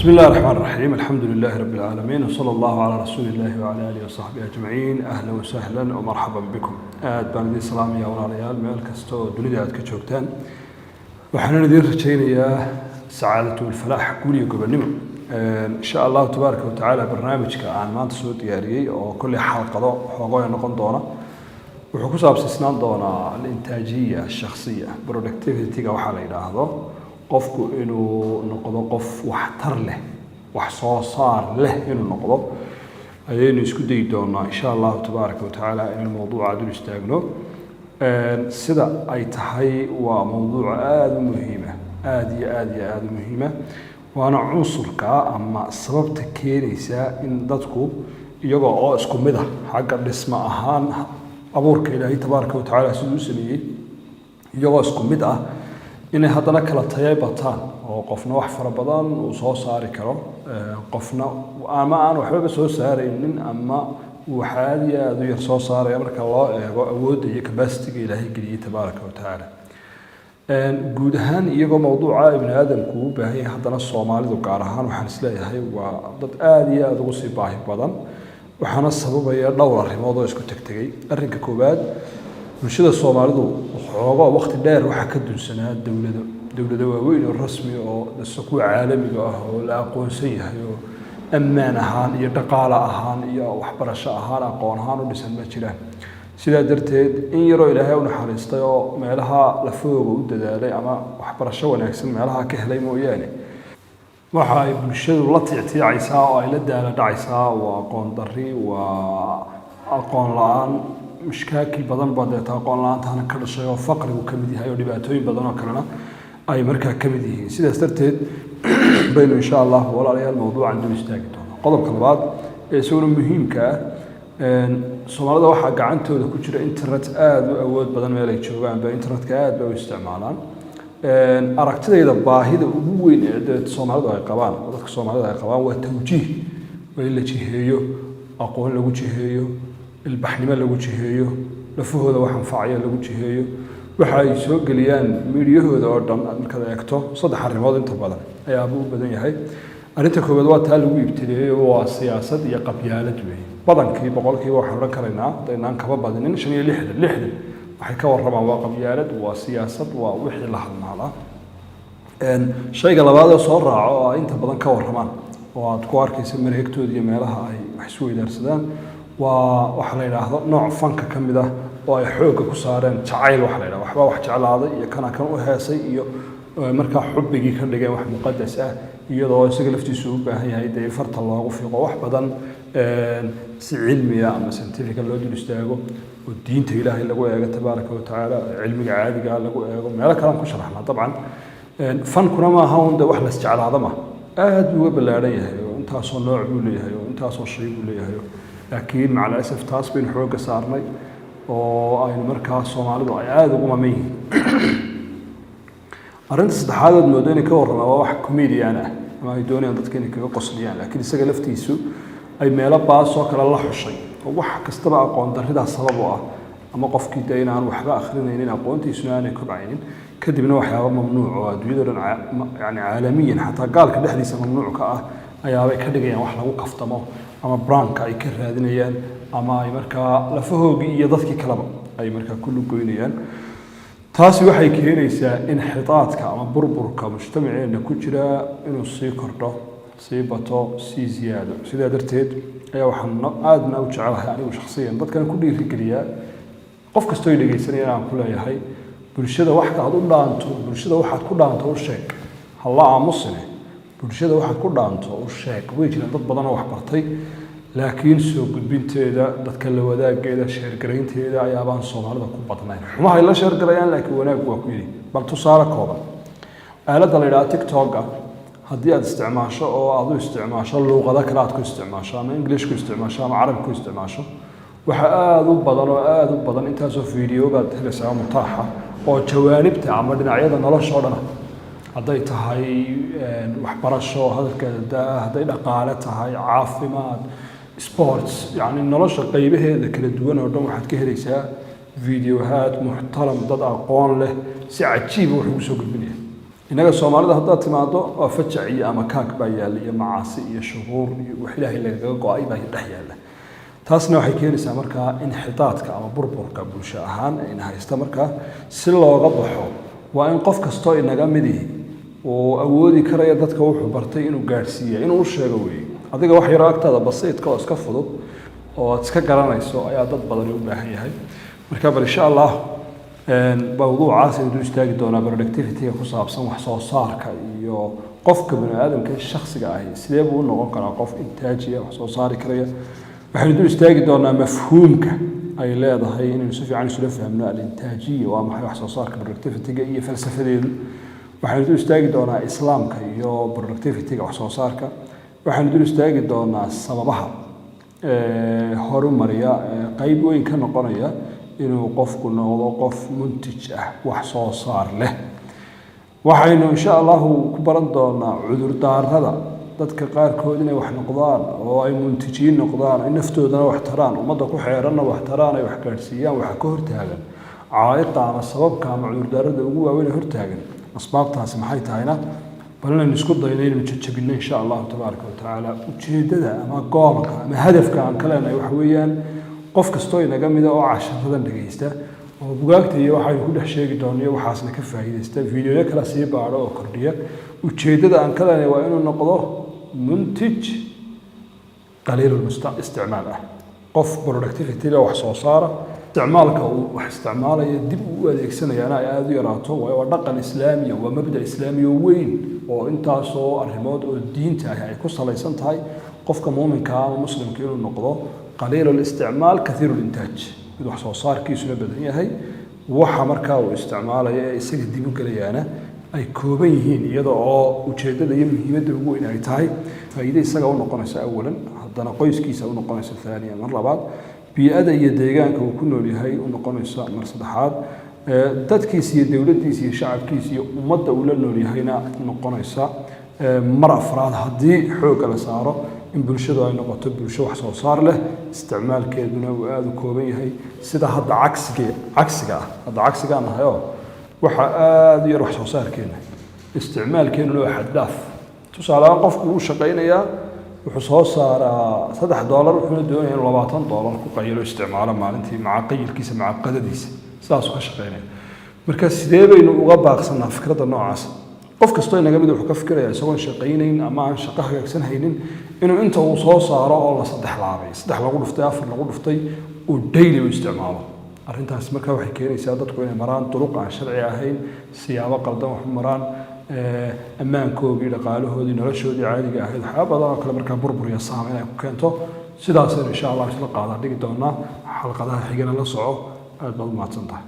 بسم الله الرحمن الرحيم الحمد لله رب العالمين وصلى الله على رسول الله وعلى آله وصحبه أجمعين أهلا وسهلا ومرحبا بكم بان السلام يا ولاليال meel kasto dunida aad ka joogtaan waxaan idin rajaynayaa saacadatu الفلاح guul iyo gobonimo insha Allah tabaaraka wa taala barnaamijka aan maanta soo diyaariyay oo kulli xalqado xoogay noqon doona wuxuu ku saabsanaan doonaa al-intaajiyya shakhsiya productivity-ga waxa la yiraahdo qofku inuu noqdo qof wax tar leh wax soo saar leh inuu noqdo ayaynu isku day doonaa insha Allah tabaaraka wa taala in mawduuca dul istaagno sida ay tahay waa mawduuc aad u muhiim ah aad u muhiim ah waana cunsurka ama sababta keenaysa in dadku iyagoo oo isku mid ah xagga dhisma ahaan abuurka Ilaahay tabaaraka wa taala sidoo sameeyay iyagoo isku mid ah inay haddana kala tayay bataan oo qofna wax fara badan uu soo saari karo qofna ama aan waxba soo saaraynin ama waxa aad u yar soo saaraya marka loo eego awoodda iyo capacity-ga Ilaahay geliyay tabaaraka wa taala guud ahaan iyagoo mawduuca ibn aadamku u baahan yahay haddana Soomaalidu gaar ahaan waxaan isleeyahay waa dad aad ugu sii baahi badan waxaana sababaya dhowr arrimood oo isku tagtagay arrinka koowaad bulshada Soomaalidu xoogo waqti dheer waxa ka dunsanaa dawladda waaweyn oo rasmi oo dadku caalamiga ah oo la aqoonsan yahay oo ammaan ahaan iyo dhaqaale ahaan iyo waxbarasho ahaan aqoon ahaan u dhisan ma jiraan sida darteed in yaro Ilaahay u naxariistay oo meelaha la foogo u dadaalay ama waxbarasho wanaagsan meelaha ka helay mooyaane waxa ay bulshadu la tictiicaysaa oo ay la daala dhacaysaa waa aqoon darri waa aqoon la'aan مشكاكل بدن بعد تقول لا أنت هنا كل شيء وفقر وكمدي هاي ودبعتوين بدن وكلنا أي مركز كمدي سيدا استرتد بينه إن شاء الله ولا عليه الموضوع عنده مستعجل قلب كلبات سؤال مهم كا سؤال ده واحد عنده ده كتير إنترنت أود بدن ما يلاقي شو عن بإنترنت كاد باستعمالا أركت إذا باهي ده وين سؤال ده قبان وده سؤال ده قبان والتوجيه ولا شيء أقول له شيء البحنمة لو جهيو لفوه ذا وحن فعيا لو جهيو وحي سوق ليان ميريوه ذا أردن كذا يكتو صدح الرماد أنت بدن يا أبو بدن يهاي أنت كبدوات هالو يبتدي وسياسة يقبيالة به بدن كي بقول كي وحن ركرنا ده كباب بدن عشان يلحد وحكوا الرمى وقبيالة وسياسة ووحد لحد معلا إن شيء قال هذا صار أنت بدن كور رمان وتقار كيسمر هكتو دي مالها أي محسوي درسدان وwaxa la yiraahdo nooc fanka kamid ah oo ay xoog ku saareen jacayl waxa la yiraahdo waxba wax jeclaaday iyo kana kan u heesay iyo marka xubbigi ka dhigay wax muqaddas ah iyadoo isaga laftiisu u baahan yahay de farta loogu fiiqo wax badan si cilmiya ama scientific loo dul istaago oo diinta Ilaahay lagu eego tabaaraka wa taala cilmiga caadiga lagu eego meel kale ku sharaxna dabcan fankuna ma aha unda wax la jeclaado ma aad uga balaaran yahay oo intaas oo nooc uu leeyahay oo intaas oo shay uu leeyahay لكن مع الأسف تاسبين حروق صارني أو أي مركز Soomaalidu ay aad ugu mamay arrinta saddexaad oo moodayna ka warrama waa wax comedian ah ama ay doonayaan dadka inay kaga qosliyaan laakiin isaga laftiisu ay meelo baas oo kala la xushay oo wax kastaba aqoon darrida sabab u ah ama qofkii deyn aan waxba akhrinaynin aqoontiisuna aanay kobcaynin kadibna waxyaabo mamnuuc oo adduunyada yani caalamiyan xataa gaalka dhexdiisa mamnuuc ka ah ayaabay ka dhigayaan wax lagu kaftamo ama brandka ay ka raadinayaan ama ay markaa lafahoogi iyo dadkii kalaba ay markaa kullu goynayaan taasi waxay keenaysaa in xitaadka ama burburka mujtamaceena ku jira inuu sii kordho sii bato sii ziyaado sidaa darteed ayaa waxaan aadna u jecelahay anigu shakhsiyan dadkan ku dhiirigeliyaa qof kastoo ay dhageysanayaan aan ku leeyahay bulshada waxaad u dhaanto bulshada waxaad ku dhaanto u sheeg halla aamusine bulshada waxaad ku dhaanto u sheeg way jiraan dad badan oo wax bartay laakiin soo gudbinteeda dadka la wadaageeda sheer gareynteeda ayaa baan Soomaalida ku badnayn xumaha la sheer gareeyaan laakiin wanaag waa ku yiri bal tusaale kooban aaladda la yiraahdo TikTok haddii aad isticmaasho oo aad u isticmaasho luqado kale aad ku isticmaasho ama English ku isticmaasho ama Arab ku isticmaasho waxa aad u badan intaas oo video baad helaysaa mutaaxa oo jawaanibta ama dhinacyada nolosha oo dhan hadday tahay waxbarasho hadalkeeda hadday dhaqaale tahay caafimaad sports yani nolosha qaybaheeda kala duwan oo dhan waxaad ka helaysaa videohaad muxtaram dad aqoon leh si cajiib wax ugu soo gudbinaya innaga Soomaalida haddaad timaado waa fajac iyo ama kaag baa yaalla iyo macaasi iyo shuruur iyo wax Ilaahay lagaga go'ay baa dhex yaalla taasna waxay keenaysaa markaa in xitaadka ama burburka bulsho ahaan ay haysta markaa si looga baxo waa in qof kasto inaga midi oo awoodi karaya dadka wuxuu bartay inuu gaarsiiyo inuu sheego weey adiga wax yar agtaada basiidka oo iska fudud oo iska garanayso ayaa dad badan u baahan yahay marka bal insha Allah mawduucaas inuu istaagi doona productivity ku saabsan wax soo saarka iyo qofka bani'aadamka shakhsiga ah sidee buu noqon karaa qof intaajiya wax soo saari karaya waxaynu istaagi doonaa mafhuumka ay leedahay inaynu si fiican isula fahamno al-intaajiya waa maxay wax soo saarka productivity-ga iyo falsafadeedu waxaynu istaagi doonaa islaamka iyo productivity-ga wax soo saarka waxaynu istaagi doonaa sababaha horumariya qayb weyn ka noqonaya inuu qofku noqdo qof muntij ah wax soo saar leh waxaynu insha Allah ku baran doonaa cudur daarada dadka qaarkood inay wax noqdaan oo ay muntijiin noqdaan ay naftoodana wax taraan ummadda ku xeeranna wax taraan ay wax gaarsiiyaan wax ka hortaagan caaiqa ama sababka ama cudur daarada ugu waaweyn hortaagan asbaabtaasi maxay tahayna ballan isku daynay inuu jajabino insha Allah tabaaraka wa taala ujeedada ama goolka ama hadafka aan kala leenahay wax weeyaan qof kasto inaga mid oo casharadan dhageysta oo bugaagta iyo waxa ay ku dhex sheegi doonaan waxaasna ka faa'iideysta fiidiyoyo kala sii baaro oo kordhiya ujeedada aan kala leenahay waa inuu noqdo منتج قليل الاستعمال قف productivity له وحصو صارة استعمالك واستعماله يدب وأديكسنا يعني هذا يراته ودقن إسلامي ومبدأ إسلامي وين وأنت صو الرماد والدين تاعي يعني قصة ليس هاي قف كمؤمن كان مسلم كيلو النقطة قليل الاستعمال كثير الإنتاج بدو حصو صار كيس بدنية هاي وحمركا واستعماله يسجد ديبو كليانا ay kooban yihiin iyada oo ujeedada iyo muhiimadda ugu weyn ay tahay faa'iido isaga u noqonaysa awalan haddana qoyskiisa u noqonaysa thaniyan mar labaad bi'ada iyo deegaanka uu ku nool yahay u noqonaysa mar saddexaad dadkiisa iyo dawladdiisa iyo shacabkiisa iyo ummadda uu la nool yahayna noqonaysa mar afraad haddii xoog la saaro in bulshadu ay noqoto bulsho wax soo saar leh isticmaalkeeduna uu aad u kooban yahay sida hadda cagsiga nahayo waxa aad yar wax soo saarkeena isticmaalkeena loo xad dhaaf tusaale qofku uu shaqeynaya wuxuu soo saaraa $3 wuxuu doonayaa $20 ku qaylo isticmaalo maalintii macaqilkiisa macaqadadiisa saas ka shaqeynaya marka sidee baynu uga baaqsanaa fikradda noocaas qof kasto inaga mid wuxuu ka fikirayaa isagoo shaqeynayn ama aan shaqo hagaagsan haynin inuu inta uu soo saaro oo la saddex lagu dhuftay afar lagu dhuftay uu daily u isticmaalo arrintaas markaa waxay keenaysaa dadku inay maraan duruq aan sharci ahayn siyaabo qaldan wax maraan ammaankoodii dhaqaalahoodii noloshoodii caadiga ahayd waxyaabo badan oo kale markaa burbur iyo saameyn ay ku keento sidaas insha Allah isla qaadan dhigi doonaa xalqadaha xigana la soco aad baad u mahadsantahay